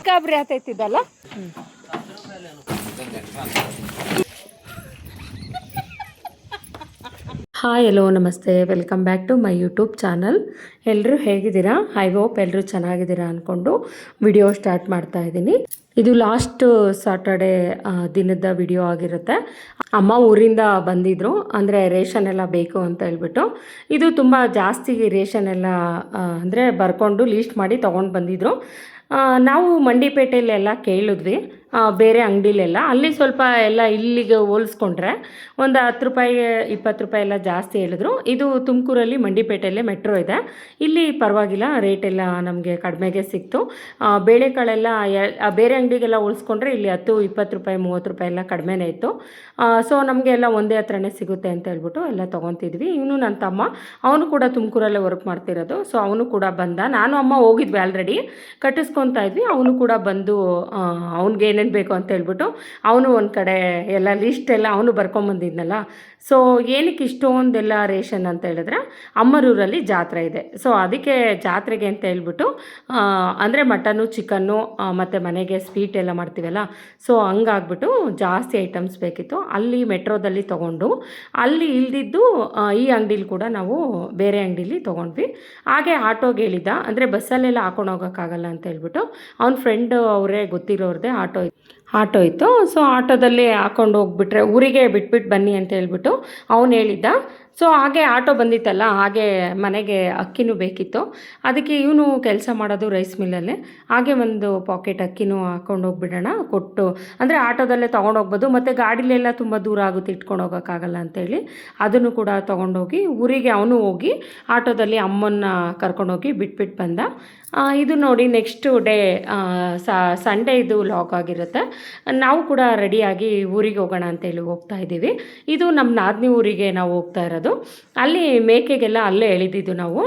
ಗಾಬರಿ ಆತೈತಿದ್ದಲ್ಲ. Hi hello ನಮಸ್ತೆ, welcome back to my YouTube channel. ಎಲ್ಲರೂ ಹೇಗಿದ್ದೀರಾ? ಐ ಹೋಪ್ ಎಲ್ಲರೂ ಚೆನ್ನಾಗಿದ್ದೀರಾ ಅಂದ್ಕೊಂಡು ವಿಡಿಯೋ ಸ್ಟಾರ್ಟ್ ಮಾಡ್ತಾ ಇದ್ದೀನಿ. ಇದು ಲಾಸ್ಟ್ ಸಾಟರ್ಡೆ ದಿನದ ವಿಡಿಯೋ ಆಗಿರುತ್ತೆ. ಅಮ್ಮ ಊರಿಂದ ಬಂದಿದ್ರು, ಅಂದರೆ ರೇಷನ್ ಎಲ್ಲ ಬೇಕು ಅಂತ ಹೇಳ್ಬಿಟ್ಟು. ಇದು ತುಂಬ ಜಾಸ್ತಿ ರೇಷನ್ ಎಲ್ಲ ಅಂದರೆ ಬರ್ಕೊಂಡು ಲೀಸ್ಟ್ ಮಾಡಿ ತೊಗೊಂಡು ಬಂದಿದ್ರು. ನಾವು ಮಂಡಿಪೇಟೆಯಲ್ಲೆಲ್ಲ ಕೇಳಿದ್ವಿ, ಬೇರೆ ಅಂಗಡಿಲೆಲ್ಲ. ಅಲ್ಲಿ ಸ್ವಲ್ಪ ಎಲ್ಲ ಇಲ್ಲಿಗೆ ಹೋಲಿಸ್ಕೊಂಡ್ರೆ ಒಂದು 10 ರೂಪಾಯಿ 20 ರೂಪಾಯಿ ಎಲ್ಲ ಜಾಸ್ತಿ ಹೇಳಿದ್ರು. ಇದು ತುಮಕೂರಲ್ಲಿ ಮಂಡಿಪೇಟೆಯಲ್ಲೇ ಮೆಟ್ರೋ ಇದೆ. ಇಲ್ಲಿ ಪರವಾಗಿಲ್ಲ, ರೇಟೆಲ್ಲ ನಮಗೆ ಕಡಿಮೆಗೆ ಸಿಕ್ತು. ಬೇಳೆಕಾಳೆಲ್ಲ ಬೇರೆ ಅಂಗಡಿಗೆಲ್ಲ ಹೋಲಿಸ್ಕೊಂಡ್ರೆ ಇಲ್ಲಿ 10 20 ರೂಪಾಯಿ 30 ರೂಪಾಯಿ ಎಲ್ಲ ಕಡಿಮೆನೇ ಇತ್ತು. ಸೊ ನಮಗೆ ಎಲ್ಲ ಒಂದೇ ಹತ್ರನೇ ಸಿಗುತ್ತೆ ಅಂತ ಹೇಳ್ಬಿಟ್ಟು ಎಲ್ಲ ತೊಗೊತಿದ್ವಿ. ಇವನು ನನ್ನ ತಮ್ಮ, ಅವನು ಕೂಡ ತುಮಕೂರಲ್ಲೇ ವರ್ಕ್ ಮಾಡ್ತಿರೋದು. ಸೊ ಅವನು ಕೂಡ ಬಂದ. ನಾನು ಅಮ್ಮ ಹೋಗಿದ್ವಿ ಆಲ್ರೆಡಿ, ಕಟ್ಟಿಸ್ಕೊತಾ ಇದ್ವಿ. ಅವನು ಕೂಡ ಬಂದು ಅವ್ನಿಗೆ ಏನೇನು ಬೇಕು ಅಂತ ಹೇಳ್ಬಿಟ್ಟು ಅವನು ಒಂದು ಕಡೆ ಎಲ್ಲ ಲಿಸ್ಟ್ ಎಲ್ಲ ಅವನು ಬರ್ಕೊಂಬಂದಿದ್ನಲ್ಲ. ಸೊ ಏನಕ್ಕೆ ಇಷ್ಟೊಂದೆಲ್ಲ ರೇಷನ್ ಅಂತ ಹೇಳಿದ್ರೆ, ಅಮ್ಮರೂರಲ್ಲಿ ಜಾತ್ರೆ ಇದೆ. ಸೊ ಅದಕ್ಕೆ ಜಾತ್ರೆಗೆ ಅಂತ ಹೇಳ್ಬಿಟ್ಟು ಅಂದರೆ ಮಟನ್ನು ಚಿಕನ್ನು ಮತ್ತು ಮನೆಗೆ ಸ್ವೀಟ್ ಎಲ್ಲ ಮಾಡ್ತೀವಲ್ಲ, ಸೊ ಹಂಗಾಗ್ಬಿಟ್ಟು ಜಾಸ್ತಿ ಐಟಮ್ಸ್ ಬೇಕಿತ್ತು. ಅಲ್ಲಿ ಮೆಟ್ರೋದಲ್ಲಿ ತೊಗೊಂಡು ಅಲ್ಲಿ ಇಲ್ದಿದ್ದು ಈ ಅಂಗಡೀಲಿ ಕೂಡ ನಾವು ಬೇರೆ ಅಂಗಡೀಲಿ ತೊಗೊಂಡ್ವಿ. ಹಾಗೆ ಆಟೋಗೆ ಹೇಳಿದ್ದ, ಅಂದರೆ ಬಸ್ಸಲ್ಲೆಲ್ಲ ಹಾಕೊಂಡು ಹೋಗೋಕ್ಕಾಗಲ್ಲ ಅಂತ ಹೇಳ್ಬಿಟ್ಟು ಅವ್ನ ಫ್ರೆಂಡ್ ಅವರೇ ಗೊತ್ತಿರೋರದೇ ಆಟೋ ಇತ್ತು. ಸೊ ಆಟೋದಲ್ಲಿ ಹಾಕೊಂಡು ಹೋಗ್ಬಿಟ್ರೆ ಊರಿಗೆ ಬಿಟ್ಬಿಟ್ಟು ಬನ್ನಿ ಅಂತ ಹೇಳ್ಬಿಟ್ಟು ಅವನು ಹೇಳಿದ್ದ. ಸೊ ಹಾಗೆ ಆಟೋ ಬಂದಿತ್ತಲ್ಲ, ಹಾಗೆ ಮನೆಗೆ ಅಕ್ಕಿನೂ ಬೇಕಿತ್ತು. ಅದಕ್ಕೆ ಇವನು ಕೆಲಸ ಮಾಡೋದು ರೈಸ್ ಮಿಲ್ಲಲ್ಲೇ. ಹಾಗೆ ಒಂದು ಪಾಕೆಟ್ ಅಕ್ಕಿನೂ ಹಾಕ್ಕೊಂಡು ಹೋಗ್ಬಿಡೋಣ ಕೊಟ್ಟು, ಅಂದರೆ ಆಟೋದಲ್ಲೇ ತೊಗೊಂಡೋಗ್ಬೋದು, ಮತ್ತು ಗಾಡಿಲೆಲ್ಲ ತುಂಬ ದೂರ ಆಗುತ್ತೆ ಇಟ್ಕೊಂಡು ಹೋಗೋಕ್ಕಾಗಲ್ಲ ಅಂತೇಳಿ ಅದನ್ನು ಕೂಡ ತೊಗೊಂಡೋಗಿ ಊರಿಗೆ ಅವನು ಹೋಗಿ ಆಟೋದಲ್ಲಿ ಅಮ್ಮನ್ನ ಕರ್ಕೊಂಡೋಗಿ ಬಿಟ್ಬಿಟ್ಟು ಬಂದ. ಇದು ನೋಡಿ ನೆಕ್ಸ್ಟ್ ಡೇ ಸಂಡೇ ಇದು ಲಾಗ್ ಆಗಿರುತ್ತೆ. ನಾವು ಕೂಡ ರೆಡಿಯಾಗಿ ಊರಿಗೆ ಹೋಗೋಣ ಅಂತೇಳಿ ಹೋಗ್ತಾ ಇದ್ದೀವಿ. ಇದು ನಮ್ಮ ನಾದಿನಿ ಊರಿಗೆ ನಾವು ಹೋಗ್ತಾ ಇರೋದು. ಅಲ್ಲಿ ಮೇಕೆಗೆಲ್ಲ ಅಲ್ಲೇ ಎಳಿದಿದ್ದು ನಾವು,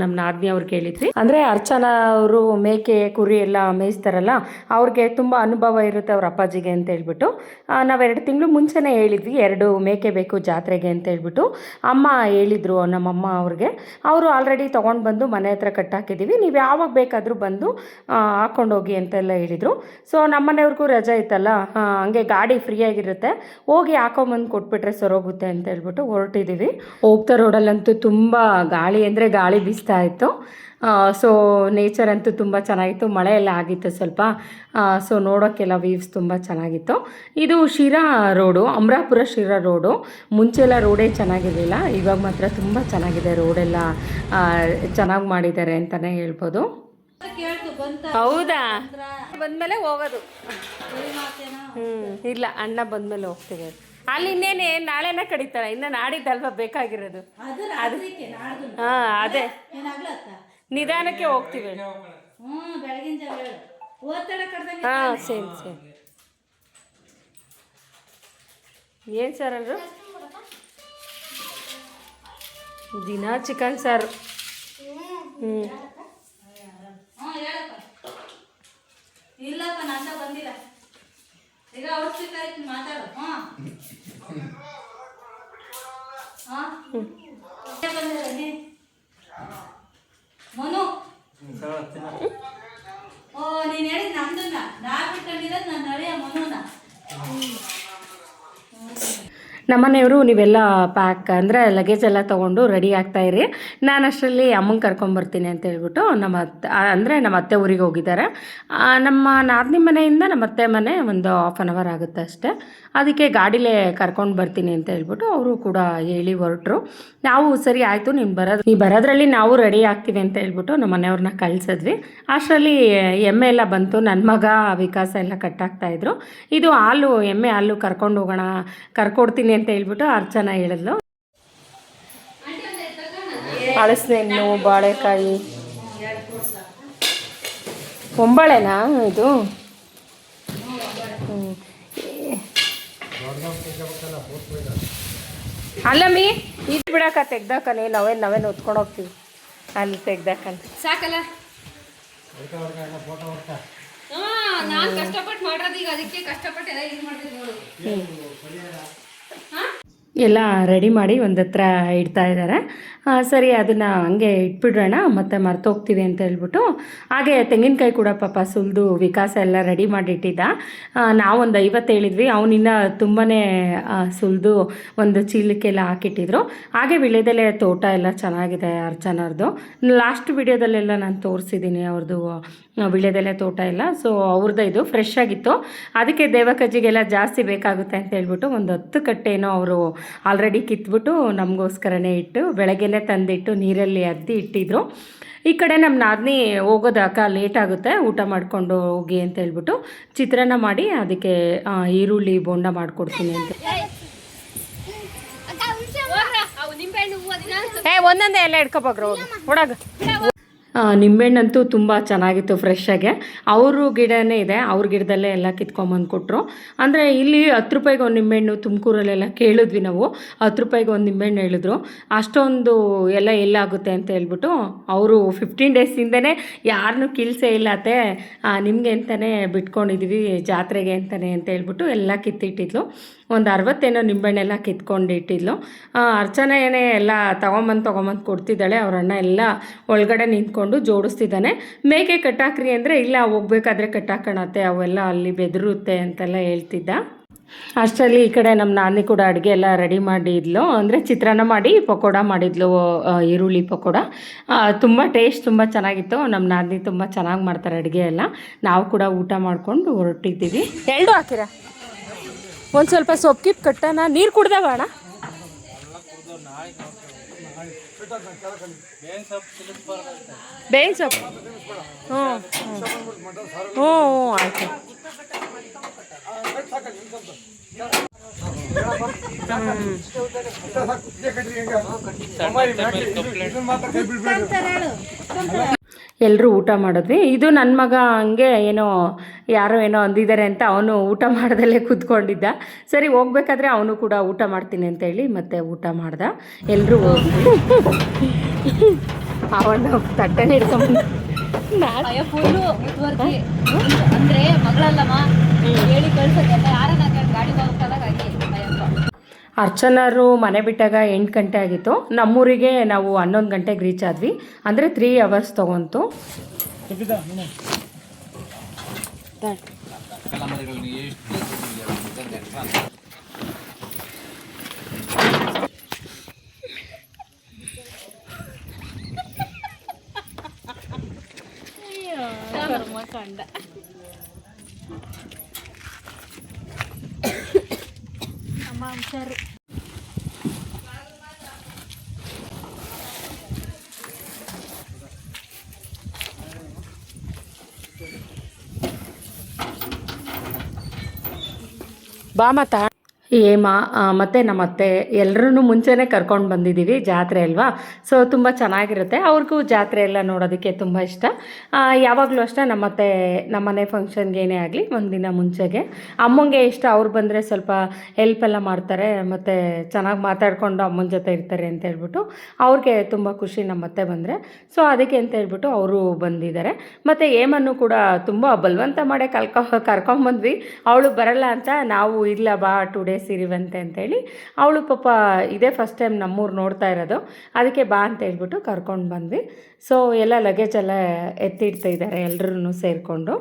ನಮ್ಮ ನಾದಿನಿ ಅವ್ರಿಗೆ ಹೇಳಿದ್ವಿ. ಅಂದರೆ ಅರ್ಚನಾ ಅವರು ಮೇಕೆ ಕುರಿ ಎಲ್ಲ ಮೇಯಿಸ್ತಾರಲ್ಲ, ಅವ್ರಿಗೆ ತುಂಬ ಅನುಭವ ಇರುತ್ತೆ ಅವ್ರ ಅಪ್ಪಾಜಿಗೆ ಅಂತ ಹೇಳ್ಬಿಟ್ಟು ನಾವು 2 ತಿಂಗಳು ಮುಂಚೆನೇ ಹೇಳಿದ್ವಿ 2 ಮೇಕೆ ಬೇಕು ಜಾತ್ರೆಗೆ ಅಂತ ಹೇಳ್ಬಿಟ್ಟು. ಅಮ್ಮ ಹೇಳಿದರು ನಮ್ಮಮ್ಮ ಅವ್ರಿಗೆ. ಅವರು ಆಲ್ರೆಡಿ ತೊಗೊಂಡು ಬಂದು ಮನೆ ಹತ್ರ ಕಟ್ಟಾಕಿದ್ದೀವಿ, ನೀವು ಯಾವಾಗ ಬೇಕಾದರೂ ಬಂದು ಹಾಕ್ಕೊಂಡೋಗಿ ಅಂತೆಲ್ಲ ಹೇಳಿದರು. ಸೊ ನಮ್ಮನೆಯವ್ರಿಗೂ ರಜೆ ಇತ್ತಲ್ಲ, ಹಂಗೆ ಗಾಡಿ ಫ್ರೀಯಾಗಿರುತ್ತೆ, ಹೋಗಿ ಹಾಕೊಂಬಂದು ಕೊಟ್ಬಿಟ್ರೆ ಸರೋಗುತ್ತೆ ಅಂತ ಹೇಳ್ಬಿಟ್ಟು ಹೊರಟಿದ್ದೀವಿ. ಹೋಗ್ತಾ ರೋಡಲ್ಲಂತೂ ತುಂಬ ಗಾಳಿ ಅಂದರೆ ಗಾಳಿ ಬೀಸ್ತಾ ಇತ್ತು. ಸೊ ನೇಚರ್ ಅಂತೂ ತುಂಬ ಚೆನ್ನಾಗಿತ್ತು. ಮಳೆ ಎಲ್ಲ ಆಗಿತ್ತು ಸ್ವಲ್ಪ. ಸೊ ನೋಡೋಕ್ಕೆಲ್ಲ ವೀವ್ಸ್ ತುಂಬ ಚೆನ್ನಾಗಿತ್ತು. ಇದು ಶಿರಾ ರೋಡು, ಅಮರಾಪುರ ಶಿರಾ ರೋಡು. ಮುಂಚೆಲ್ಲ ರೋಡೇ ಚೆನ್ನಾಗಿರಲಿಲ್ಲ, ಇವಾಗ ಮಾತ್ರ ತುಂಬ ಚೆನ್ನಾಗಿದೆ. ರೋಡೆಲ್ಲ ಚೆನ್ನಾಗಿ ಮಾಡಿದ್ದಾರೆ ಅಂತಲೇ ಹೇಳ್ಬೋದು. ಹೌದಾ? ಬಂದಮೇಲೆ ಹೋಗೋದು. ಇಲ್ಲ, ಅಣ್ಣ ಬಂದಮೇಲೆ ಹೋಗ್ತೀವಿ. ಅಲ್ಲಿ ಇನ್ನೇನೆ ನಾಳೆನೇ ಕಡಿತಾರೆ, ಇನ್ನು ನಾಡಿದ್ದಲ್ವ ಬೇಕಾಗಿರೋದು. ಹಾಂ ಅದೇ ನಿಧಾನಕ್ಕೆ ಹೋಗ್ತೀವಿ. ಹಾಂ ಸೇಮ್ ಏನು ಸರ್ ಅಲ್ರು? ದಿನ ಚಿಕನ್ ಸಾರು. ಇಲ್ಲಪ್ಪ ನಂತ ಬಂದಿಲ್ಲ ಈಗ ಔಷಧಿ ಮಾತಾಡು. ಮನು ಓ ನೀನು ಹೇಳಿದ್ ನಮ್ದನ್ನ ನಾ ಬಿಟ್ಕೊಂಡಿರೋದು ನನ್ನ ಹಳೆಯ ಮನುನ. ನಮ್ಮನೆಯವರು ನೀವೆಲ್ಲ ಪ್ಯಾಕ್ ಅಂದರೆ ಲಗೇಜ್ ಎಲ್ಲ ತೊಗೊಂಡು ರೆಡಿ ಆಗ್ತಾಯಿರಿ, ನಾನು ಅಷ್ಟರಲ್ಲಿ ಅಮ್ಮಂಗೆ ಕರ್ಕೊಂಬರ್ತೀನಿ ಅಂತ ಹೇಳ್ಬಿಟ್ಟು ನಮ್ಮ ಅತ್ತೆ ಊರಿಗೆ ಹೋಗಿದ್ದಾರೆ. ನಮ್ಮ ನಾದಿನಿ ಮನೆಯಿಂದ ನಮ್ಮ ಅತ್ತೆ ಮನೆ ಒಂದು 1/2 hour ಆಗುತ್ತೆ ಅಷ್ಟೇ. ಅದಕ್ಕೆ ಗಾಡಿಲೇ ಕರ್ಕೊಂಡು ಬರ್ತೀನಿ ಅಂತ ಹೇಳ್ಬಿಟ್ಟು ಅವರು ಕೂಡ ಹೇಳಿ ಹೊರಟರು. ನಾವು ಸರಿ ಆಯಿತು ನೀನು ಬರೋದ್ರಲ್ಲಿ ನಾವು ರೆಡಿ ಆಗ್ತೀವಿ ಅಂತ ಹೇಳ್ಬಿಟ್ಟು ನಮ್ಮ ಮನೆಯವ್ರನ್ನ ಕಳಿಸಿದ್ವಿ. ಅಷ್ಟರಲ್ಲಿ ಎಮ್ಮೆ ಎಲ್ಲ ಬಂತು. ನನ್ನ ಮಗ ವಿಕಾಸ ಎಲ್ಲ ಕಟ್ಟಾಗ್ತಾಯಿದ್ರು. ಇದು ಹಾಲು, ಎಮ್ಮೆ ಹಾಲು ಕರ್ಕೊಂಡು ಹೋಗೋಣ, ಕರ್ಕೊಡ್ತೀನಿ ಅಂತ ಹೇಳ್ಬಿಟ್ಟು ಅರ್ಚನಾ ಹೇಳಿದ್ಲು. ಹಲಸಿನ ಬಾಳೆಕಾಯಿ, ಒಂಬಾಳೆನಾ ಇದು? ಅಲ್ಲಮ್ಮಿ ಇದು ಬಿಡಾಕ ತೆಗ್ದಾಕನಿ, ನಾವೇನು ಹೊತ್ಕೊಂಡು ಹೋಗ್ತೀವಿ ಅಲ್ಲಿ ತೆಗ್ದಾಕಂತ ಸಾಕಲ್ಲ. ನಾನು ಕಷ್ಟಪಟ್ಟು ಮಾಡೋದು ಈಗ, ಅದಕ್ಕೆ ಕಷ್ಟಪಟ್ಟು ಎಲ್ಲ ಇದು ಮಾಡ್ತೀನಿ ನೋಡು. ಎಲ್ಲ ರೆಡಿ ಮಾಡಿ ಒಂದು ಹತ್ರ ಇಡ್ತಾ ಇದ್ದಾರೆ. ಸರಿ ಅದನ್ನು ಹಂಗೆ ಇಟ್ಬಿಡೋಣ ಮತ್ತು ಮರ್ತೋಗ್ತೀವಿ ಅಂತ ಹೇಳ್ಬಿಟ್ಟು ಹಾಗೆ ತೆಂಗಿನಕಾಯಿ ಕೂಡ ಪಾಪ ಸುಲಿದು ವಿಕಾಸ ಎಲ್ಲ ರೆಡಿ ಮಾಡಿಟ್ಟಿದ್ದ. ನಾವೊಂದು 50 ಹೇಳಿದ್ವಿ, ಅವನಿನ್ನ ತುಂಬಾ ಸುಲಿದು ಒಂದು ಚೀಲಕ್ಕೆಲ್ಲ ಹಾಕಿಟ್ಟಿದ್ರು. ಹಾಗೆ ವಿಳ್ಯದೆಲೆ ತೋಟ ಎಲ್ಲ ಚೆನ್ನಾಗಿದೆ ಅರ್ಚನಾರ್ದು. ಲಾಸ್ಟ್ ವಿಡಿಯೋದಲ್ಲೆಲ್ಲ ನಾನು ತೋರಿಸಿದ್ದೀನಿ ಅವ್ರದ್ದು ವಿಳ್ಯದೆಲೆ ತೋಟ ಎಲ್ಲ. ಸೊ ಅವ್ರದ್ದು ಇದು ಫ್ರೆಶ್ ಆಗಿತ್ತು, ಅದಕ್ಕೆ ದೇವಕಜ್ಜಿಗೆಲ್ಲ ಜಾಸ್ತಿ ಬೇಕಾಗುತ್ತೆ ಅಂತ ಹೇಳ್ಬಿಟ್ಟು ಒಂದು 10 ಕಟ್ಟೆನೋ ಅವರು ಆಲ್ರೆಡಿ ಕಿತ್ಬಿಟ್ಟು ನಮಗೋಸ್ಕರನೇ ಇಟ್ಟು ಬೆಳಗ್ಗೆನೇ ತಂದಿಟ್ಟು ನೀರಲ್ಲಿ ಅದ್ದಿ ಇಟ್ಟಿದ್ರು. ಈ ಕಡೆ ನಮ್ಮ ನಾದಿನಿ ಹೋಗೋದಾಕ ಲೇಟ್ ಆಗುತ್ತೆ, ಊಟ ಮಾಡಿಕೊಂಡು ಹೋಗಿ ಅಂತ ಹೇಳ್ಬಿಟ್ಟು ಚಿತ್ರಾನ್ನ ಮಾಡಿ ಅದಕ್ಕೆ ಈರುಳ್ಳಿ ಬೋಂಡ ಮಾಡಿಕೊಡ್ತೀನಿ ಅಂತ. ಒಂದೊಂದೇ ಎಲ್ಲ ಇಟ್ಕೊಬೋಗ್ರು ಒಳಗೆ. ನಿಂಬೆಹಣ್ಣಂತೂ ತುಂಬ ಚೆನ್ನಾಗಿತ್ತು ಫ್ರೆಶ್ಶಾಗೆ. ಅವರು ಗಿಡನೇ ಇದೆ, ಅವ್ರ ಗಿಡದಲ್ಲೇ ಎಲ್ಲ ಕಿತ್ಕೊಂಬಂದು ಕೊಟ್ಟರು. ಅಂದರೆ ಇಲ್ಲಿ 10 ರೂಪಾಯಿಗೆ ಒಂದು ನಿಂಬೆಹಣ್ಣು, ತುಮಕೂರಲ್ಲೆಲ್ಲ ಕೇಳಿದ್ವಿ ನಾವು, 10 ರೂಪಾಯಿಗೆ ಒಂದು ನಿಂಬೆಹಣ್ಣು ಹೇಳಿದ್ರು. ಅಷ್ಟೊಂದು ಎಲ್ಲ ಎಲ್ಲಾಗುತ್ತೆ ಅಂತ ಹೇಳ್ಬಿಟ್ಟು ಅವರು 15 ಡೇಸಿಂದನೇ ಯಾರನ್ನೂ ಕಿಲ್ಸೇ ಇಲ್ಲತ್ತೆ, ನಿಮಗೆ ಅಂತಲೇ ಬಿಟ್ಕೊಂಡಿದ್ವಿ ಜಾತ್ರೆಗೆ ಅಂತಲೇ ಅಂತ ಹೇಳ್ಬಿಟ್ಟು ಎಲ್ಲ ಕಿತ್ತಿಟ್ಟಿದ್ಲು. ಒಂದು 60 ಏನೋ ನಿಂಬೆಹಣ್ಣೆಲ್ಲ ಕಿತ್ಕೊಂಡು ಇಟ್ಟಿದ್ಲು. ಅರ್ಚನೆ ಏನೇ ಎಲ್ಲ ತೊಗೊಂಬಂದು ಕೊಡ್ತಿದ್ದಾಳೆ. ಅವ್ರ ಅಣ್ಣ ಎಲ್ಲ ಒಳಗಡೆ ನಿಂತ್ಕೊಂಡು ಜೋಡಿಸ್ತಿದ್ದಾನೆ. ಮೇಕೆ ಕಟ್ಟಾಕ್ರಿ ಅಂದರೆ ಇಲ್ಲ ಹೋಗ್ಬೇಕಾದ್ರೆ ಕಟ್ಟಾಕಣತ್ತೆ, ಅವೆಲ್ಲ ಅಲ್ಲಿ ಬೆದರುತ್ತೆ ಅಂತೆಲ್ಲ ಹೇಳ್ತಿದ್ದ. ಅಷ್ಟರಲ್ಲಿ ಈ ಕಡೆ ನಮ್ಮ ನಾನಿ ಕೂಡ ಅಡುಗೆ ಎಲ್ಲ ರೆಡಿ ಮಾಡಿದ್ಲು, ಅಂದರೆ ಚಿತ್ರಾನ್ನ ಮಾಡಿ ಪಕೋಡ ಮಾಡಿದ್ಲು, ಈರುಳ್ಳಿ ಪಕೋಡ. ತುಂಬ ಟೇಸ್ಟ್ ತುಂಬ ಚೆನ್ನಾಗಿತ್ತು. ನಮ್ಮ ನಾನಿ ತುಂಬ ಚೆನ್ನಾಗಿ ಮಾಡ್ತಾರೆ ಅಡುಗೆ ಎಲ್ಲ. ನಾವು ಕೂಡ ಊಟ ಮಾಡಿಕೊಂಡು ಹೊರಟಿದ್ದೀವಿ. ಎರಡು ಹಾಕಿರ ಒಂದು ಸ್ವಲ್ಪ ಸೊಪ್ಪು ಕಟ್ಟೋಣ. ನೀರು ಕುಡ್ದವ ಅಣ್ಣ? ಬೇವಿನ ಸೊಪ್ಪು ಹ್ಞೂ ಹ್ಞೂ ಆಯ್ತು. ಎಲ್ಲರೂ ಊಟ ಮಾಡಿದ್ವಿ. ಇದು ನನ್ನ ಮಗ ಹಂಗೆ ಏನೋ ಯಾರೋ ಏನೋ ಅಂದಿದ್ದಾರೆ ಅಂತ ಅವನು ಊಟ ಮಾಡ್ದಲ್ಲೇ ಕೂತ್ಕೊಂಡಿದ್ದ. ಸರಿ ಹೋಗ್ಬೇಕಾದ್ರೆ ಅವನು ಕೂಡ ಊಟ ಮಾಡ್ತೀನಿ ಅಂತೇಳಿ ಮತ್ತೆ ಊಟ ಮಾಡ್ದ. ಎಲ್ಲರೂ ಅವನು ತಟ್ಟೆನೇ ಹಿಡ್ಕೊಂಬಂದು ಫುಲ್ಲು ಅಂದ್ರೆ ಮಗಳಲ್ಲಮ್ಮ ಹೇಳಿ ಕಳ್ಸೋದೆಲ್ಲ ಯಾರನ್ನ ಗಾಡಿ ಹೋಗ್ತದಾಗಿ ಅರ್ಚನರು ಮನೆ ಬಿಟ್ಟಾಗ 8 ಗಂಟೆ ಆಗಿತ್ತು. ನಮ್ಮೂರಿಗೆ ನಾವು 11 ಗಂಟೆಗೆ ರೀಚ್ ಆದ್ವಿ, ಅಂದರೆ 3 ಅವರ್ಸ್ ತೊಗೊಂತು. ಕಂಡ ಅಮ್ಮ ಹುಷಾರು. ಬಾ ಮಾತಾ ಹೇಮಾ ಮತ್ತು ನಮ್ಮ ಅತ್ತೆ ಎಲ್ಲರೂ ಮುಂಚೆನೇ ಕರ್ಕೊಂಡು ಬಂದಿದ್ದೀವಿ. ಜಾತ್ರೆ ಅಲ್ವಾ, ಸೊ ತುಂಬ ಚೆನ್ನಾಗಿರುತ್ತೆ. ಅವ್ರಿಗೂ ಜಾತ್ರೆ ಎಲ್ಲ ನೋಡೋದಕ್ಕೆ ತುಂಬ ಇಷ್ಟ. ಯಾವಾಗಲೂ ಅಷ್ಟೇ ನಮ್ಮತ್ತೆ ನಮ್ಮನೆ ಫಂಕ್ಷನ್ಗೆ ಏನೇ ಆಗಲಿ ಒಂದಿನ ಮುಂಚೆಗೆ ಅಮ್ಮಂಗೆ ಇಷ್ಟ. ಅವ್ರು ಬಂದರೆ ಸ್ವಲ್ಪ ಹೆಲ್ಪ್ ಎಲ್ಲ ಮಾಡ್ತಾರೆ ಮತ್ತು ಚೆನ್ನಾಗಿ ಮಾತಾಡಿಕೊಂಡು ಅಮ್ಮನ ಜೊತೆ ಇರ್ತಾರೆ ಅಂತ ಹೇಳ್ಬಿಟ್ಟು ಅವ್ರಿಗೆ ತುಂಬ ಖುಷಿ ನಮ್ಮತ್ತೆ ಬಂದರೆ. ಸೊ ಅದಕ್ಕೆ ಅಂತ ಹೇಳ್ಬಿಟ್ಟು ಅವರು ಬಂದಿದ್ದಾರೆ. ಮತ್ತು ಹೇಮನ್ನು ಕೂಡ ತುಂಬ ಬಲವಂತ ಮಾಡೇ ಕರ್ಕೊಂಬಂದ್ವಿ. ಅವಳು ಬರಲ್ಲ ಅಂತ ನಾವು ಇಲ್ಲ ಬಾ 2 ಡೇಸ್ ಇರುವಂತೆ ಅಂತೇಳಿ, ಅವಳು ಪಾಪ ಇದೇ ಫಸ್ಟ್ ಟೈಮ್ ನಮ್ಮೂರು ನೋಡ್ತಾ ಇರೋದು, ಅದಕ್ಕೆ ಬಾ ಅಂತ ಹೇಳ್ಬಿಟ್ಟು ಕರ್ಕೊಂಡು ಬಂದ್ವಿ. ಸೊ ಎಲ್ಲ ಲಗೇಜ್ ಎಲ್ಲ ಎತ್ತಿಡ್ತಾ ಇದ್ದಾರೆ ಎಲ್ಲರೂ ಸೇರಿಕೊಂಡು.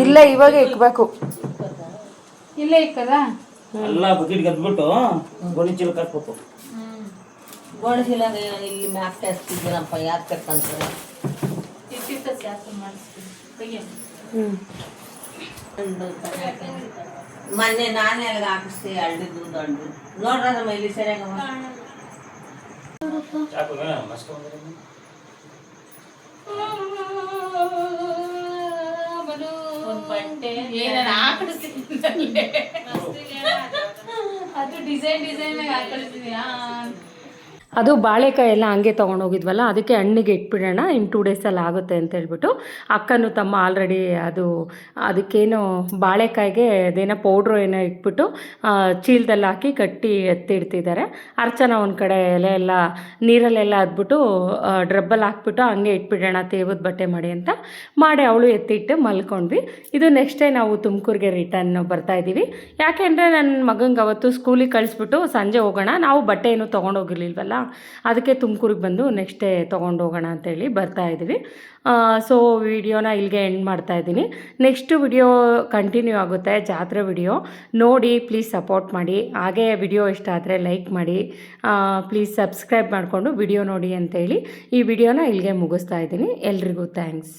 ಇಲ್ಲ ಇವಾಗ ಇಕ್ಬೇಕು, ಇಲ್ಲೇ ಇಕ್ಕದಾ ಎಲ್ಲ ಬಕೆಟ್ ಗದ್ಬಿಟ್ಟು ಗೋಣಿ ಚೀಲ ಕಟ್ಬೇಕು. ಗೋಣಿ ಚೀಲ ಇಲ್ಲಿ ಮ್ಯಾಕ್ ಹಚ್ತಿದ್ದೀನಪ್ಪ, ಯಾರು ಕಟ್ಕೊಂತಾರೆ ಮೊನ್ನೆ ನಾನೇ ಅಲ್ಲಿಗೆ ಹಾಕಿಸ್ತಿ ಅಳ್ದಿದ್ದು ದಂಡು ನೋಡ್ರ ನಮ್ಮ ಇಲ್ಲಿ ಸರಿಯಾಗ ಅದು ಡಿಸೈನ್ ಹಾಕೊಳ್ತೀನಿ. ಅದು ಬಾಳೆಕಾಯಿ ಎಲ್ಲ ಹಂಗೆ ತೊಗೊಂಡೋಗಿದ್ವಲ್ಲ, ಅದಕ್ಕೆ ಹಣ್ಣಿಗೆ ಇಟ್ಬಿಡೋಣ, ಇನ್ನು 2 ಡೇಸಲ್ಲಿ ಆಗುತ್ತೆ ಅಂತ ಹೇಳ್ಬಿಟ್ಟು ಅಕ್ಕನೂ ತಮ್ಮ ಆಲ್ರೆಡಿ ಅದಕ್ಕೇನು ಬಾಳೆಕಾಯಿಗೆ ಅದೇನೋ ಪೌಡ್ರು ಏನೋ ಇಟ್ಬಿಟ್ಟು ಚೀಲದಲ್ಲಿ ಹಾಕಿ ಕಟ್ಟಿ ಎತ್ತಿಡ್ತಿದ್ದಾರೆ. ಅರ್ಚನ ಒಂದು ಕಡೆ ಎಲೆ ಎಲ್ಲ ನೀರಲ್ಲೆಲ್ಲ ಅದ್ಬಿಟ್ಟು ಡ್ರಬ್ಬಲ್ಲಿ ಹಾಕ್ಬಿಟ್ಟು ಹಂಗೆ ಇಟ್ಬಿಡೋಣ ತೇವದ ಬಟ್ಟೆ ಮಾಡಿ ಅವಳು ಎತ್ತಿಟ್ಟು ಮಲ್ಕೊಂಡ್ವಿ. ಇದು ನೆಕ್ಸ್ಟ್ ಡೇ ನಾವು ತುಮಕೂರಿಗೆ ರಿಟರ್ನ್ ಬರ್ತಾಯಿದ್ದೀವಿ. ಯಾಕೆಂದರೆ ನನ್ನ ಮಗಂಗೆ ಅವತ್ತು ಸ್ಕೂಲಿಗೆ ಕಳಿಸ್ಬಿಟ್ಟು ಸಂಜೆ ಹೋಗೋಣ, ನಾವು ಬಟ್ಟೆ ಏನು ತೊಗೊಂಡೋಗಿರ್ಲಿಲ್ವಲ್ಲ, ಅದಕ್ಕೆ ತುಮಕೂರಿಗೆ ಬಂದು ನೆಕ್ಸ್ಟ್ ಡೇ ತೊಗೊಂಡೋಗೋಣ ಅಂತೇಳಿ ಬರ್ತಾಯಿದ್ವಿ. ಸೊ ವಿಡಿಯೋನ ಇಲ್ಲಿಗೆ ಎಂಡ್ ಮಾಡ್ತಾಯಿದ್ದೀನಿ. ನೆಕ್ಸ್ಟ್ ವಿಡಿಯೋ ಕಂಟಿನ್ಯೂ ಆಗುತ್ತೆ, ಜಾತ್ರೆ ವಿಡಿಯೋ ನೋಡಿ ಪ್ಲೀಸ್ ಸಪೋರ್ಟ್ ಮಾಡಿ. ಹಾಗೆ ವಿಡಿಯೋ ಇಷ್ಟ ಆದರೆ ಲೈಕ್ ಮಾಡಿ, ಪ್ಲೀಸ್ ಸಬ್ಸ್ಕ್ರೈಬ್ ಮಾಡಿಕೊಂಡು ವಿಡಿಯೋ ನೋಡಿ ಅಂತೇಳಿ ಈ ವಿಡಿಯೋನ ಇಲ್ಲಿಗೆ ಮುಗಿಸ್ತಾ ಇದ್ದೀನಿ. ಎಲ್ರಿಗೂ ಥ್ಯಾಂಕ್ಸ್.